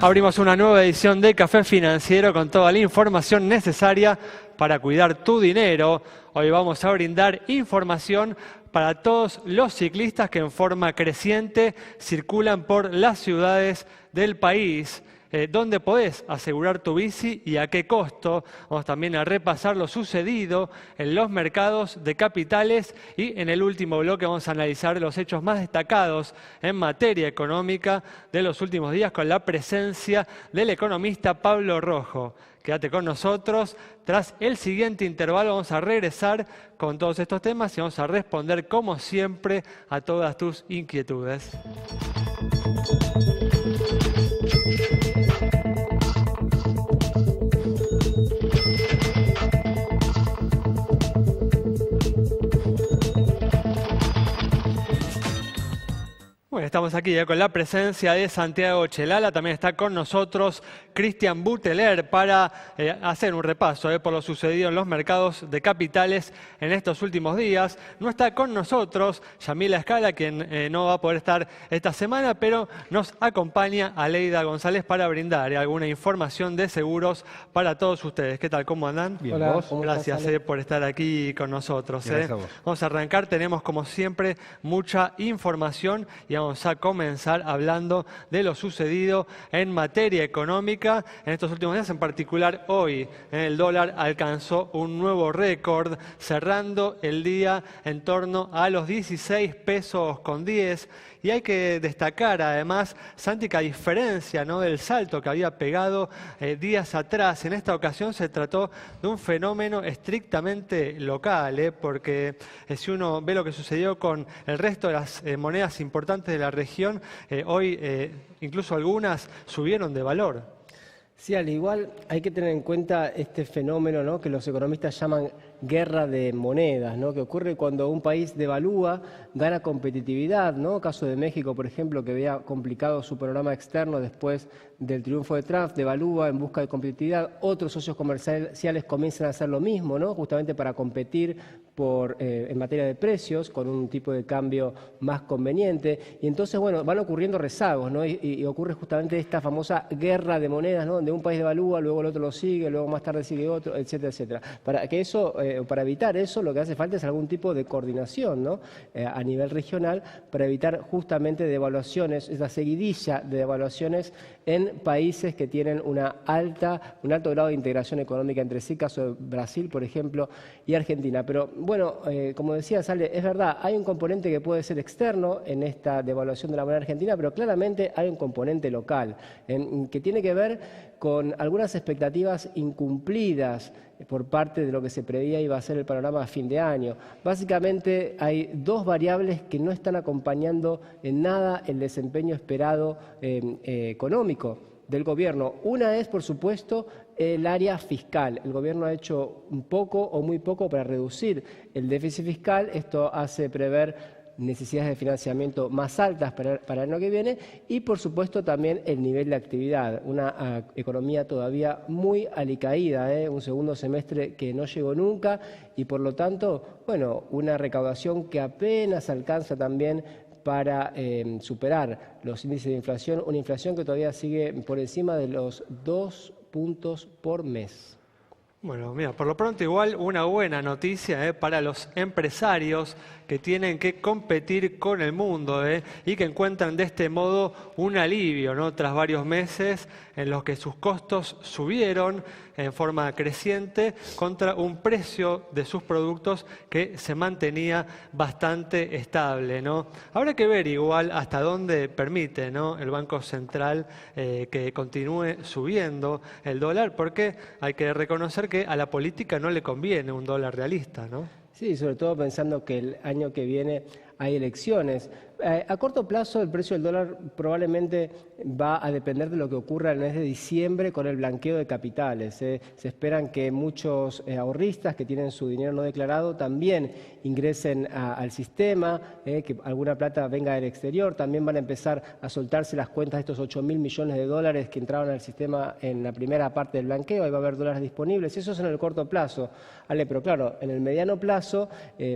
Abrimos una nueva edición de Café Financiero con toda la información necesaria para cuidar tu dinero. Hoy vamos a brindar información para todos los ciclistas que en forma creciente circulan por las ciudades del país. ¿Dónde podés asegurar tu bici y a qué costo? Vamos también a repasar lo sucedido en los mercados de capitales y en el último bloque vamos a analizar los hechos más destacados en materia económica de los últimos días con la presencia del economista Pablo Rojo. Quédate con nosotros. Tras el siguiente intervalo vamos a regresar con todos estos temas y vamos a responder como siempre a todas tus inquietudes. Bueno, estamos aquí con la presencia de Santiago Chelala, también está con nosotros Cristian Buteler para hacer un repaso por lo sucedido en los mercados de capitales en estos últimos días. No está con nosotros Yamila Escala, quien no va a poder estar esta semana, pero nos acompaña Aleida González para brindar alguna información de seguros para todos ustedes. ¿Qué tal? ¿Cómo andan? Bien, hola, ¿vos? Gracias por estar aquí con nosotros. Gracias a vos. Vamos a arrancar, tenemos como siempre mucha información y vamos a comenzar hablando de lo sucedido en materia económica. En estos últimos días, en particular hoy, el dólar alcanzó un nuevo récord, cerrando el día en torno a los 16 pesos con 10. Y hay que destacar además, Santi, que a diferencia del salto que había pegado días atrás, en esta ocasión se trató de un fenómeno estrictamente local, porque si uno ve lo que sucedió con el resto de las monedas importantes de la región, hoy incluso algunas subieron de valor. Sí, al igual hay que tener en cuenta este fenómeno, ¿no?, que los economistas llaman guerra de monedas, ¿no?, que ocurre cuando un país devalúa, gana competitividad, ¿no? Caso de México, por ejemplo, que había complicado su panorama externo después del triunfo de Trump, devalúa en busca de competitividad. Otros socios comerciales comienzan a hacer lo mismo, ¿no?, justamente para competir en materia de precios con un tipo de cambio más conveniente. Y entonces, bueno, van ocurriendo rezagos, ¿no? Y ocurre justamente esta famosa guerra de monedas, ¿no?, donde un país devalúa, luego el otro lo sigue, luego más tarde sigue otro, etcétera, etcétera. Para evitar eso, lo que hace falta es algún tipo de coordinación, ¿no?, a nivel regional, para evitar justamente devaluaciones, esa seguidilla de devaluaciones en países que tienen un alto grado de integración económica entre sí, caso de Brasil, por ejemplo, y Argentina. Pero bueno, como decía Sale, es verdad, hay un componente que puede ser externo en esta devaluación de la moneda argentina, pero claramente hay un componente local, que tiene que ver con algunas expectativas incumplidas por parte de lo que se preveía iba a ser el panorama a fin de año. Básicamente hay dos variables que no están acompañando en nada el desempeño esperado económico del gobierno. Una es, por supuesto, el área fiscal. El gobierno ha hecho un poco o muy poco para reducir el déficit fiscal. Esto hace prever necesidades de financiamiento más altas para el año que viene y, por supuesto, también el nivel de actividad. Una economía todavía muy alicaída, un segundo semestre que no llegó nunca y, por lo tanto, bueno, una recaudación que apenas alcanza también para superar los índices de inflación, una inflación que todavía sigue por encima de los 2 puntos por mes. Bueno, mira, por lo pronto igual una buena noticia para los empresarios que tienen que competir con el mundo y que encuentran de este modo un alivio, ¿no?, tras varios meses en los que sus costos subieron en forma creciente contra un precio de sus productos que se mantenía bastante estable, ¿no? Habrá que ver igual hasta dónde permite, ¿no?, el Banco Central que continúe subiendo el dólar, porque hay que reconocer que a la política no le conviene un dólar realista, ¿no? Sí, sobre todo pensando que el año que viene hay elecciones. A corto plazo el precio del dólar probablemente va a depender de lo que ocurra en el mes de diciembre con el blanqueo de capitales. Se esperan que muchos ahorristas que tienen su dinero no declarado también ingresen al sistema, que alguna plata venga del exterior. También van a empezar a soltarse las cuentas de estos 8.000 millones de dólares que entraron al sistema en la primera parte del blanqueo. Ahí va a haber dólares disponibles. Eso es en el corto plazo. Pero claro, en el mediano plazo,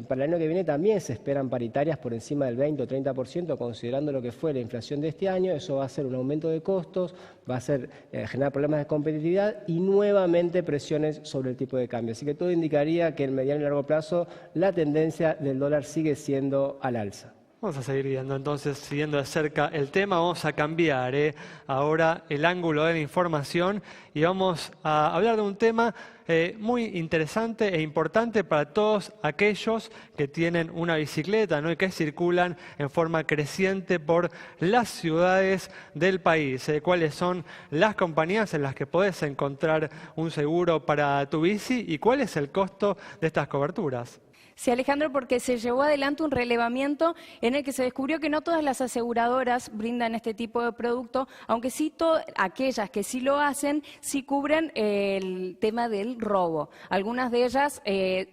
para el año que viene también se esperan paritarias por encima del 20 o 30%. 30%, considerando lo que fue la inflación de este año, eso va a ser un aumento de costos, va a generar problemas de competitividad y nuevamente presiones sobre el tipo de cambio. Así que todo indicaría que en mediano y largo plazo la tendencia del dólar sigue siendo al alza. Vamos a seguir viendo, entonces, siguiendo de cerca el tema, vamos a cambiar ahora el ángulo de la información y vamos a hablar de un tema muy interesante e importante para todos aquellos que tienen una bicicleta, ¿no? Y que circulan en forma creciente por las ciudades del país. ¿Cuáles son las compañías en las que podés encontrar un seguro para tu bici y cuál es el costo de estas coberturas? Sí, Alejandro, porque se llevó adelante un relevamiento en el que se descubrió que no todas las aseguradoras brindan este tipo de producto, aunque sí aquellas que sí lo hacen, sí cubren el tema del robo. Algunas de ellas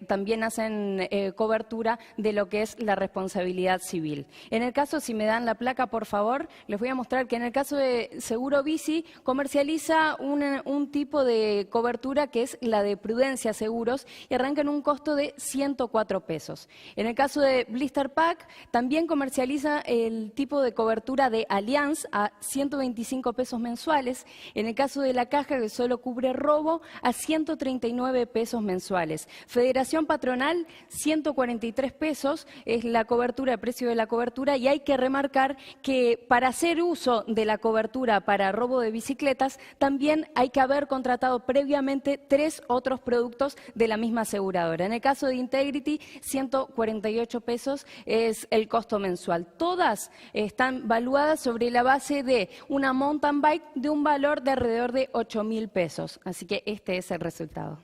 también hacen cobertura de lo que es la responsabilidad civil. En el caso, si me dan la placa, por favor, les voy a mostrar que en el caso de Seguro Bici comercializa un tipo de cobertura que es la de Prudencia Seguros y arranca en un costo de 104 pesos. En el caso de Blister Pack, también comercializa el tipo de cobertura de Allianz a 125 pesos mensuales. En el caso de la caja, que solo cubre robo, a 139 pesos mensuales. Federación Patronal, 143 pesos es la cobertura, el precio de la cobertura, y hay que remarcar que para hacer uso de la cobertura para robo de bicicletas, también hay que haber contratado previamente 3 otros productos de la misma aseguradora. En el caso de Integrity, 148 pesos es el costo mensual. Todas están valuadas sobre la base de una mountain bike de un valor de alrededor de 8.000 pesos. Así que este es el resultado.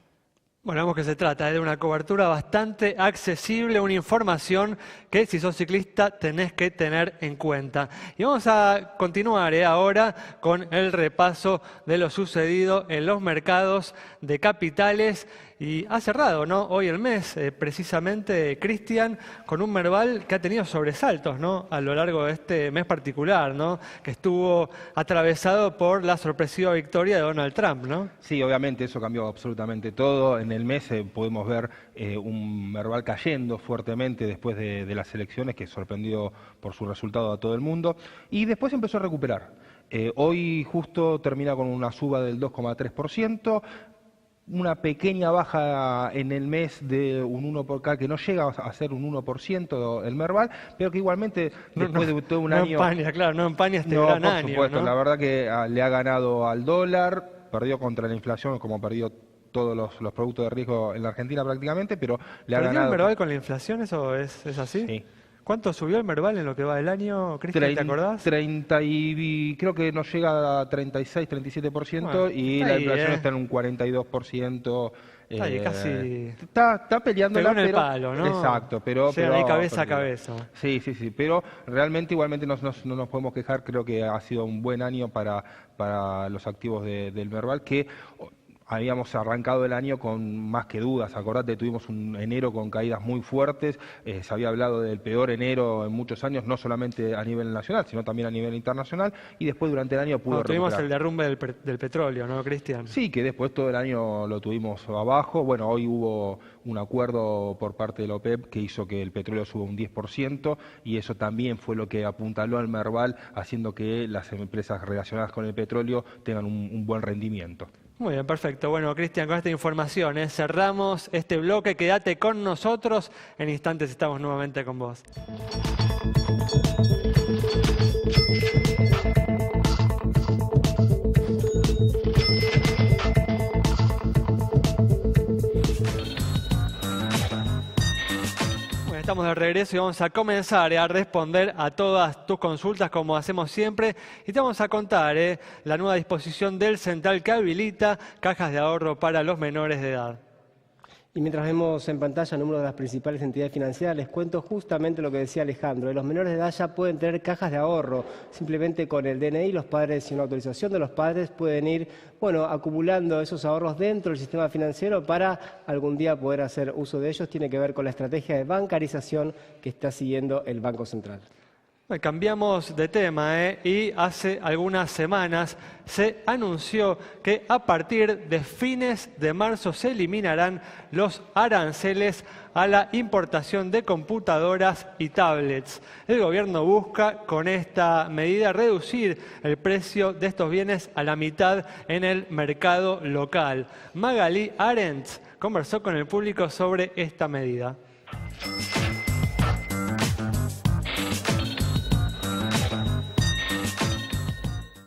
Bueno, vemos que se trata de una cobertura bastante accesible, una información que si sos ciclista tenés que tener en cuenta. Y vamos a continuar ahora con el repaso de lo sucedido en los mercados de capitales. Y ha cerrado, ¿no? Hoy el mes, precisamente, Cristian, con un Merval que ha tenido sobresaltos, ¿no? A lo largo de este mes particular, ¿no? Que estuvo atravesado por la sorpresiva victoria de Donald Trump, ¿no? Sí, obviamente eso cambió absolutamente todo. En el mes podemos ver un Merval cayendo fuertemente después de las elecciones, que sorprendió por su resultado a todo el mundo, y después empezó a recuperar. Hoy justo termina con una suba del 2,3%, una pequeña baja en el mes de un 1%, que no llega a ser un 1% el Merval, pero que igualmente después de todo un año... No empaña, claro, no empaña este gran año. Por supuesto, ¿no? La verdad que le ha ganado al dólar, perdió contra la inflación como perdió todos los productos de riesgo en la Argentina prácticamente, pero le ha ganado... el Merval con la inflación? ¿Eso es así? Sí. ¿Cuánto subió el Merval en lo que va del año, Cristian, te acordás? 30 y creo que nos llega a 36, 37%, bueno, y la inflación está en un 42%. Está ahí, casi... Está peleando en el palo, ¿no? Exacto, pero... Llegan ahí cabeza a cabeza. Sí, pero realmente igualmente no nos podemos quejar. Creo que ha sido un buen año para los activos del Merval, que... Habíamos arrancado el año con más que dudas. Acordate, tuvimos un enero con caídas muy fuertes. Se había hablado del peor enero en muchos años, no solamente a nivel nacional, sino también a nivel internacional. Y después durante el año pudo recuperar. Tuvimos el derrumbe del petróleo, ¿no, Cristian? Sí, que después todo el año lo tuvimos abajo. Bueno, hoy hubo un acuerdo por parte de la OPEP que hizo que el petróleo suba un 10%, y eso también fue lo que apuntaló al Merval, haciendo que las empresas relacionadas con el petróleo tengan un buen rendimiento. Muy bien, perfecto. Bueno, Cristian, con esta información cerramos este bloque. Quédate con nosotros. En instantes estamos nuevamente con vos. Estamos de regreso y vamos a comenzar a responder a todas tus consultas como hacemos siempre, y te vamos a contar la nueva disposición del Central que habilita cajas de ahorro para los menores de edad. Y mientras vemos en pantalla el número de las principales entidades financieras, les cuento justamente lo que decía Alejandro. Los menores de edad ya pueden tener cajas de ahorro. Simplemente con el DNI, los padres y una autorización de los padres pueden ir, acumulando esos ahorros dentro del sistema financiero para algún día poder hacer uso de ellos. Tiene que ver con la estrategia de bancarización que está siguiendo el Banco Central. Bueno, cambiamos de tema, y hace algunas semanas se anunció que a partir de fines de marzo se eliminarán los aranceles a la importación de computadoras y tablets. El gobierno busca con esta medida reducir el precio de estos bienes a la mitad en el mercado local. Magalí Arendts conversó con el público sobre esta medida.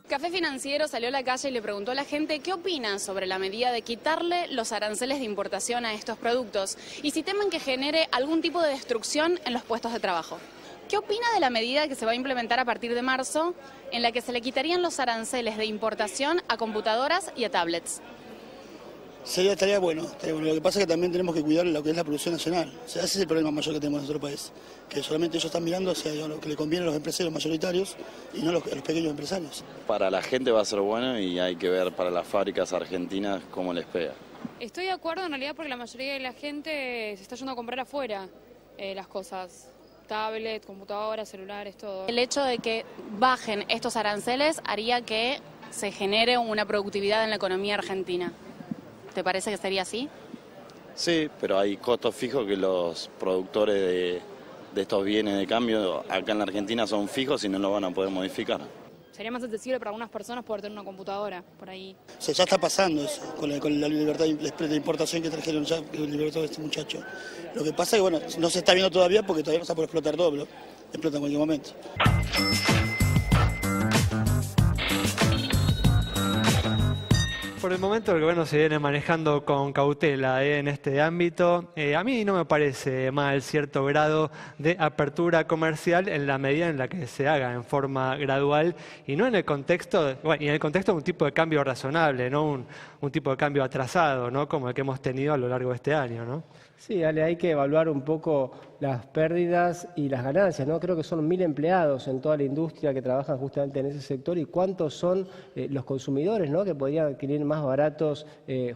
Café Financiero salió a la calle y le preguntó a la gente qué opinan sobre la medida de quitarle los aranceles de importación a estos productos y si temen que genere algún tipo de destrucción en los puestos de trabajo. ¿Qué opina de la medida que se va a implementar a partir de marzo en la que se le quitarían los aranceles de importación a computadoras y a tablets? Estaría bueno. Lo que pasa es que también tenemos que cuidar lo que es la producción nacional. O sea, ese es el problema mayor que tenemos en nuestro país. Que solamente ellos están mirando hacia lo que le conviene a los empresarios mayoritarios y no a los pequeños empresarios. Para la gente va a ser bueno y hay que ver para las fábricas argentinas cómo les pega. Estoy de acuerdo en realidad porque la mayoría de la gente se está yendo a comprar afuera las cosas. Tablets, computadoras, celulares, todo. El hecho de que bajen estos aranceles haría que se genere una productividad en la economía argentina. ¿Te parece que sería así? Sí, pero hay costos fijos que los productores de estos bienes de cambio acá en la Argentina son fijos y no los van a poder modificar. Sería más accesible para algunas personas poder tener una computadora por ahí. O sea, ya está pasando eso, con la libertad de importación que trajeron ya, que libertó este muchacho. Lo que pasa es que, bueno, no se está viendo todavía porque todavía no está por explotar todo, pero explota en cualquier momento. Por el momento el gobierno se viene manejando con cautela en este ámbito. A mí no me parece mal cierto grado de apertura comercial en la medida en la que se haga en forma gradual y no en el contexto, y en el contexto de un tipo de cambio razonable, no un tipo de cambio atrasado, ¿no? Como el que hemos tenido a lo largo de este año, ¿no? Sí, Ale, hay que evaluar un poco las pérdidas y las ganancias, ¿no? Creo que son 1000 empleados en toda la industria que trabajan justamente en ese sector y cuántos son los consumidores, ¿no? Que podrían adquirir más baratos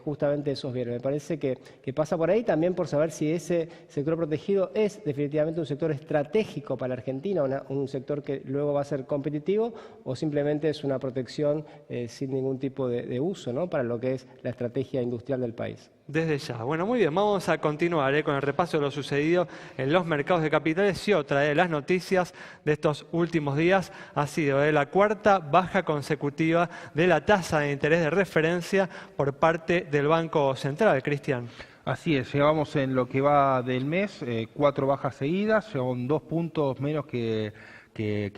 justamente esos bienes. Me parece que pasa por ahí también por saber si ese sector protegido es definitivamente un sector estratégico para la Argentina, un sector que luego va a ser competitivo o simplemente es una protección sin ningún tipo de uso, ¿no? Para lo que es la estrategia industrial del país. Desde ya. Bueno, muy bien, vamos a continuar con el repaso de lo sucedido en los mercados de capitales y otra de las noticias de estos últimos días ha sido la cuarta baja consecutiva de la tasa de interés de referencia por parte del Banco Central. Cristian. Así es, llevamos en lo que va del mes 4 bajas seguidas, son 2 puntos menos que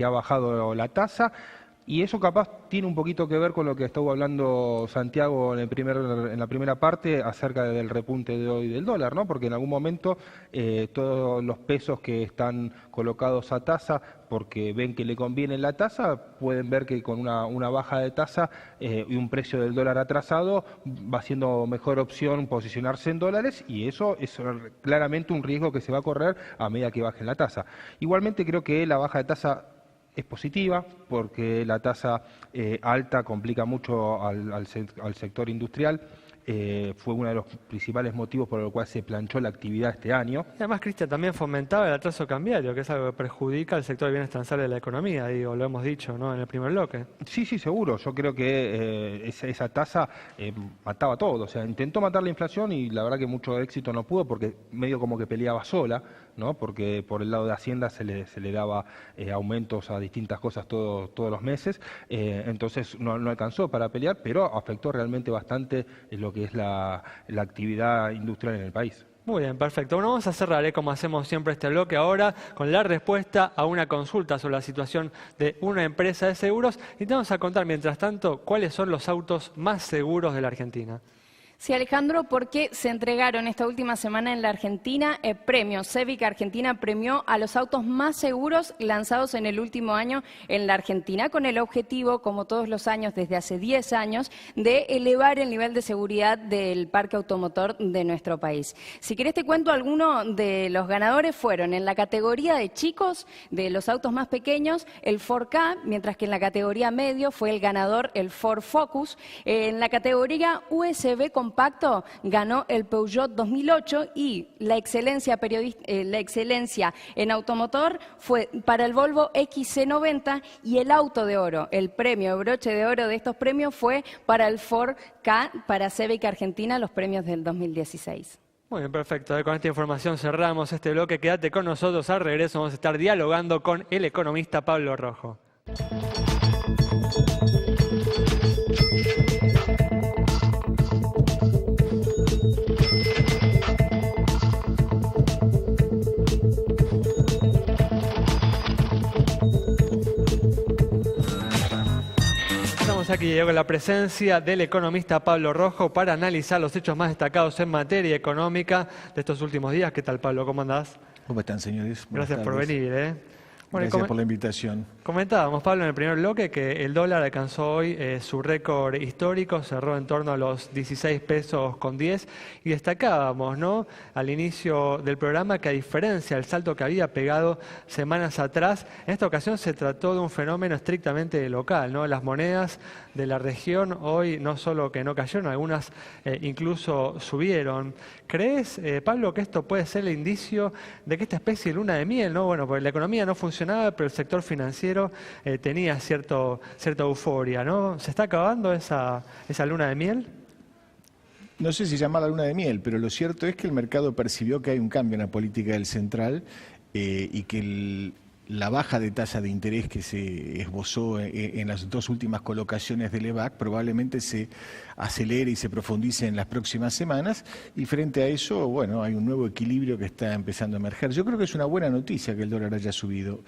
ha bajado la tasa. Y eso capaz tiene un poquito que ver con lo que estuvo hablando Santiago en la primera parte acerca del repunte de hoy del dólar, ¿no? Porque en algún momento todos los pesos que están colocados a tasa, porque ven que le conviene la tasa, pueden ver que con una baja de tasa y un precio del dólar atrasado va siendo mejor opción posicionarse en dólares y eso es claramente un riesgo que se va a correr a medida que bajen la tasa. Igualmente creo que la baja de tasa es positiva porque la tasa alta complica mucho al sector industrial. Fue uno de los principales motivos por el cual se planchó la actividad este año. Y además, Cristian, también fomentaba el atraso cambiario, que es algo que perjudica al sector de bienes transitorios de la economía, digo, lo hemos dicho, ¿no? En el primer bloque. Sí, seguro. Yo creo que esa tasa mataba todo. O sea, intentó matar la inflación y la verdad que mucho éxito no pudo porque medio como que peleaba sola, ¿no? Porque por el lado de Hacienda se le daba aumentos a distintas cosas todos los meses. Entonces no alcanzó para pelear, pero afectó realmente bastante lo que es la actividad industrial en el país. Muy bien, perfecto. Bueno, vamos a cerrar, como hacemos siempre este bloque ahora, con la respuesta a una consulta sobre la situación de una empresa de seguros. Y te vamos a contar, mientras tanto, cuáles son los autos más seguros de la Argentina. Sí, Alejandro, porque se entregaron esta última semana en la Argentina premios. Cevic Argentina premió a los autos más seguros lanzados en el último año en la Argentina, con el objetivo, como todos los años desde hace 10 años, de elevar el nivel de seguridad del parque automotor de nuestro país. Si querés te cuento, algunos de los ganadores fueron en la categoría de chicos, de los autos más pequeños, el Ford Ka, mientras que en la categoría medio fue el ganador el Ford Focus. En la categoría USB con compacto ganó el Peugeot 2008 y la excelencia en automotor fue para el Volvo XC90 y el auto de oro, el premio, el broche de oro de estos premios fue para el Ford Ka, para Civic Argentina, los premios del 2016. Muy bien, perfecto. Con esta información cerramos este bloque. Quédate con nosotros. Al regreso vamos a estar dialogando con el economista Pablo Rojo. Aquí llegó la presencia del economista Pablo Rojo para analizar los hechos más destacados en materia económica de estos últimos días. ¿Qué tal, Pablo? ¿Cómo andás? ¿Cómo están, señores? Gracias por venir. Bueno, gracias por la invitación. Comentábamos, Pablo, en el primer bloque que el dólar alcanzó hoy su récord histórico, cerró en torno a los 16 pesos con 10 y destacábamos, ¿no?, al inicio del programa que a diferencia del salto que había pegado semanas atrás, en esta ocasión se trató de un fenómeno estrictamente local, ¿no? Las monedas de la región hoy no solo que no cayeron, algunas incluso subieron. ¿Crees, Pablo, que esto puede ser el indicio de que esta especie de luna de miel, ¿no? Bueno, porque la economía no funcionaba, pero el sector financiero tenía cierta euforia, ¿no? ¿Se está acabando esa luna de miel? No sé si llamarla luna de miel, pero lo cierto es que el mercado percibió que hay un cambio en la política del central y que la baja de tasa de interés que se esbozó en las dos últimas colocaciones del EVAC probablemente se acelere y se profundice en las próximas semanas, y frente a eso, bueno, hay un nuevo equilibrio que está empezando a emerger. Yo creo que es una buena noticia que el dólar haya subido.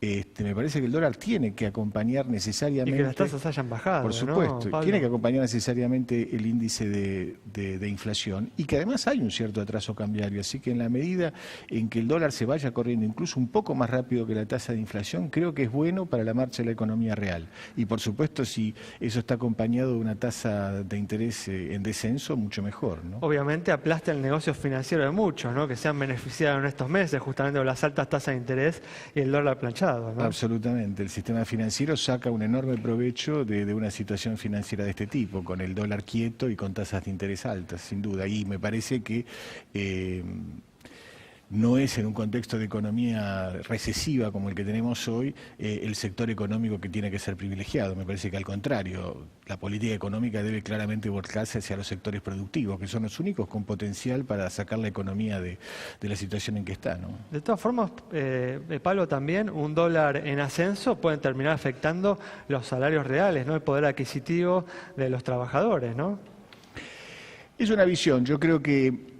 Me parece que el dólar tiene que acompañar necesariamente... Y que las tasas hayan bajado, por supuesto, ¿no, tiene que acompañar necesariamente el índice de inflación, y que además hay un cierto atraso cambiario, así que en la medida en que el dólar se vaya corriendo incluso un poco más rápido que la tasa de inflación, creo que es bueno para la marcha de la economía real. Y por supuesto, si eso está acompañado de una tasa de interés en descenso, mucho mejor, ¿no? Obviamente aplasta el negocio financiero de muchos, ¿no?, que se han beneficiado en estos meses justamente con las altas tasas de interés y el dólar planchado, ¿no? Absolutamente. El sistema financiero saca un enorme provecho de una situación financiera de este tipo, con el dólar quieto y con tasas de interés altas, sin duda. Y me parece que no es en un contexto de economía recesiva como el que tenemos hoy el sector económico que tiene que ser privilegiado. Me parece que al contrario, la política económica debe claramente volcarse hacia los sectores productivos, que son los únicos con potencial para sacar la economía de la situación en que está, ¿no? De todas formas, Pablo, también un dólar en ascenso puede terminar afectando los salarios reales, ¿no?, el poder adquisitivo de los trabajadores, ¿no? Es una visión. Yo creo que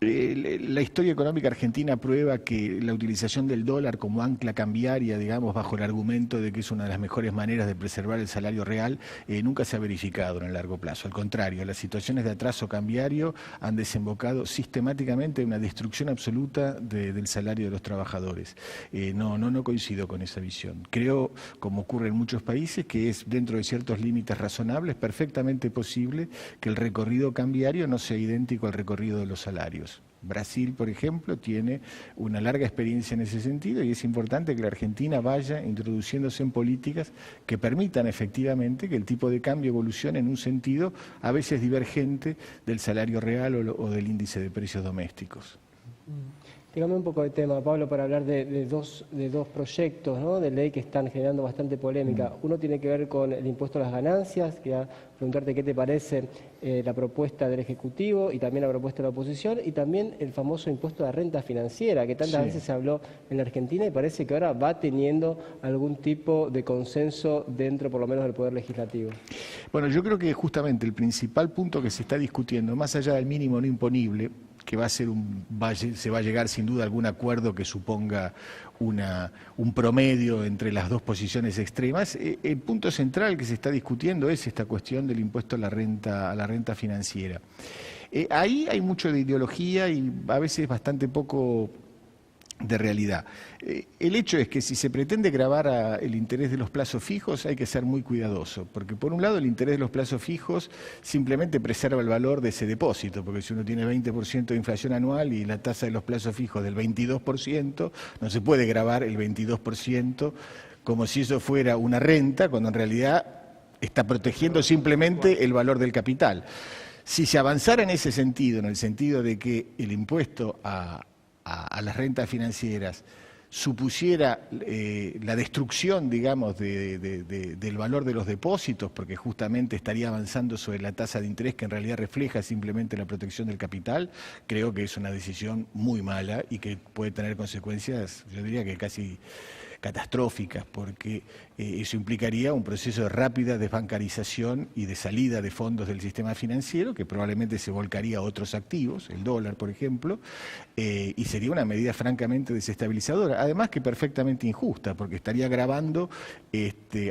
la historia económica argentina prueba que la utilización del dólar como ancla cambiaria, digamos, bajo el argumento de que es una de las mejores maneras de preservar el salario real, nunca se ha verificado en el largo plazo. Al contrario, las situaciones de atraso cambiario han desembocado sistemáticamente en una destrucción absoluta del salario de los trabajadores. No coincido con esa visión. Creo, como ocurre en muchos países, que es dentro de ciertos límites razonables perfectamente posible que el recorrido cambiario no sea idéntico al recorrido de los salarios. Brasil, por ejemplo, tiene una larga experiencia en ese sentido, y es importante que la Argentina vaya introduciéndose en políticas que permitan efectivamente que el tipo de cambio evolucione en un sentido a veces divergente del salario real o del índice de precios domésticos. Dígame un poco de tema, Pablo, para hablar de dos proyectos, ¿no?, de ley que están generando bastante polémica. Uno tiene que ver con el impuesto a las ganancias. Quería preguntarte qué te parece la propuesta del Ejecutivo y también la propuesta de la oposición, y también el famoso impuesto a la renta financiera, que tantas veces se habló en la Argentina y parece que ahora va teniendo algún tipo de consenso dentro, por lo menos, del Poder Legislativo. Bueno, yo creo que justamente el principal punto que se está discutiendo, más allá del mínimo no imponible, que se va a llegar sin duda a algún acuerdo que suponga un promedio entre las dos posiciones extremas. El punto central que se está discutiendo es esta cuestión del impuesto a la renta financiera. Ahí hay mucho de ideología y a veces bastante poco de realidad. El hecho es que si se pretende gravar el interés de los plazos fijos, hay que ser muy cuidadoso, porque por un lado el interés de los plazos fijos simplemente preserva el valor de ese depósito, porque si uno tiene 20% de inflación anual y la tasa de los plazos fijos del 22%, no se puede gravar el 22% como si eso fuera una renta, cuando en realidad está protegiendo simplemente el valor del capital. Si se avanzara en ese sentido, en el sentido de que el impuesto a las rentas financieras supusiera la destrucción, digamos, del valor de los depósitos, porque justamente estaría avanzando sobre la tasa de interés que en realidad refleja simplemente la protección del capital, creo que es una decisión muy mala y que puede tener consecuencias, yo diría que casi catastróficas, porque eso implicaría un proceso de rápida desbancarización y de salida de fondos del sistema financiero, que probablemente se volcaría a otros activos, el dólar, por ejemplo, y sería una medida francamente desestabilizadora, además que perfectamente injusta, porque estaría agravando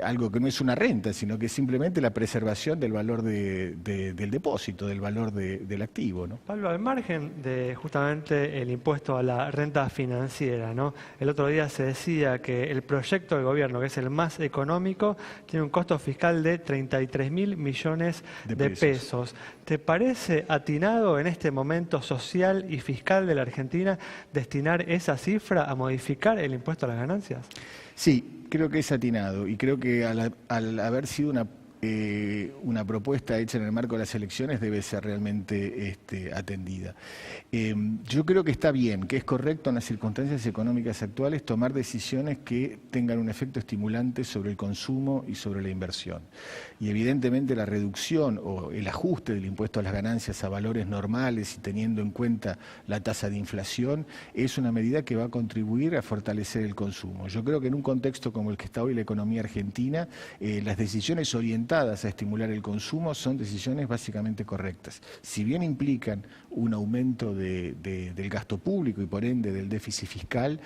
algo que no es una renta, sino que es simplemente la preservación del valor del depósito, del valor del activo, ¿no? Pablo, al margen de justamente el impuesto a la renta financiera, ¿no? El otro día se decía que el proyecto del gobierno, que es el más económico, tiene un costo fiscal de 33.000 millones de pesos. ¿Te parece atinado en este momento social y fiscal de la Argentina destinar esa cifra a modificar el impuesto a las ganancias? Sí, creo que es atinado y creo que al haber sido una propuesta hecha en el marco de las elecciones debe ser realmente atendida. Yo creo que está bien, que es correcto en las circunstancias económicas actuales tomar decisiones que tengan un efecto estimulante sobre el consumo y sobre la inversión. Y evidentemente la reducción o el ajuste del impuesto a las ganancias a valores normales y teniendo en cuenta la tasa de inflación es una medida que va a contribuir a fortalecer el consumo. Yo creo que en un contexto como el que está hoy la economía argentina, las decisiones orientadas a estimular el consumo son decisiones básicamente correctas. Si bien implican un aumento del gasto público y por ende del déficit fiscal,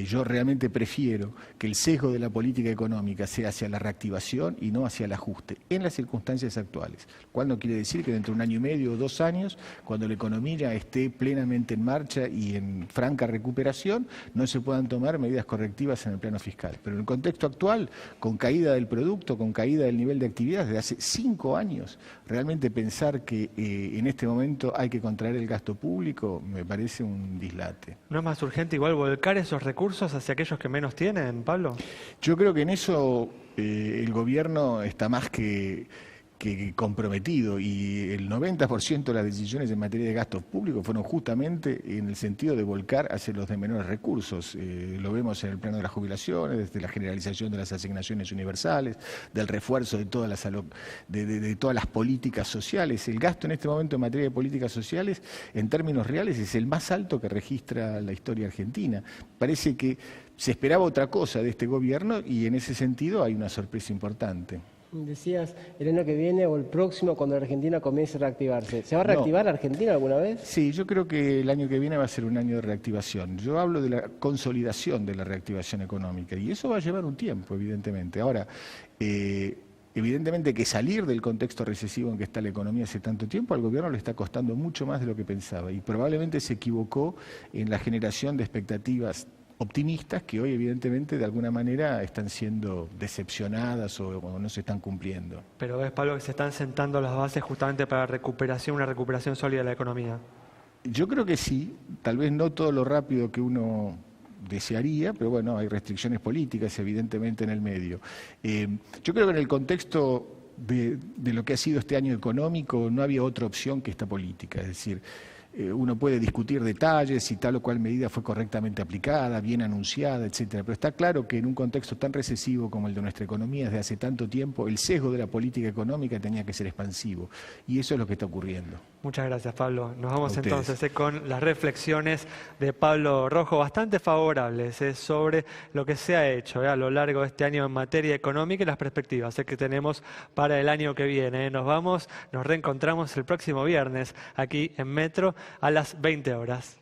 yo realmente prefiero que el sesgo de la política económica sea hacia la reactivación y no hacia el ajuste en las circunstancias actuales. Cual no quiere decir que dentro de un año y medio o 2 años, cuando la economía esté plenamente en marcha y en franca recuperación, no se puedan tomar medidas correctivas en el plano fiscal. Pero en el contexto actual, con caída del producto, con caída del nivel de actividad desde hace 5 años, realmente pensar que en este momento hay que contraer el gasto público me parece un dislate. ¿No es más urgente igual volcar esos recursos hacia aquellos que menos tienen, Pablo? Yo creo que en eso el gobierno está más que comprometido y el 90% de las decisiones en materia de gastos públicos fueron justamente en el sentido de volcar hacia los de menores recursos. Lo vemos en el plano de las jubilaciones, desde la generalización de las asignaciones universales, del refuerzo de todas las políticas sociales. El gasto en este momento en materia de políticas sociales, en términos reales, es el más alto que registra la historia argentina. Parece que se esperaba otra cosa de este gobierno y en ese sentido hay una sorpresa importante. Decías, el año que viene o el próximo, cuando la Argentina comience a reactivarse. ¿Se va a reactivar Argentina alguna vez? Sí, yo creo que el año que viene va a ser un año de reactivación. Yo hablo de la consolidación de la reactivación económica y eso va a llevar un tiempo, evidentemente. Ahora, evidentemente que salir del contexto recesivo en que está la economía hace tanto tiempo, al gobierno le está costando mucho más de lo que pensaba y probablemente se equivocó en la generación de expectativas optimistas que hoy evidentemente de alguna manera están siendo decepcionadas o no se están cumpliendo. Pero ves, Pablo, que se están sentando las bases justamente para una recuperación sólida de la economía. Yo creo que sí, tal vez no todo lo rápido que uno desearía, pero bueno, hay restricciones políticas evidentemente en el medio. Yo creo que en el contexto de lo que ha sido este año económico no había otra opción que esta política, es decir, uno puede discutir detalles si tal o cual medida fue correctamente aplicada, bien anunciada, etcétera, pero está claro que en un contexto tan recesivo como el de nuestra economía desde hace tanto tiempo, el sesgo de la política económica tenía que ser expansivo y eso es lo que está ocurriendo. Muchas gracias, Pablo. Nos vamos entonces con las reflexiones de Pablo Rojo, bastante favorables sobre lo que se ha hecho a lo largo de este año en materia económica y las perspectivas que tenemos para el año que viene. Nos reencontramos el próximo viernes aquí en Metro a las 20 horas.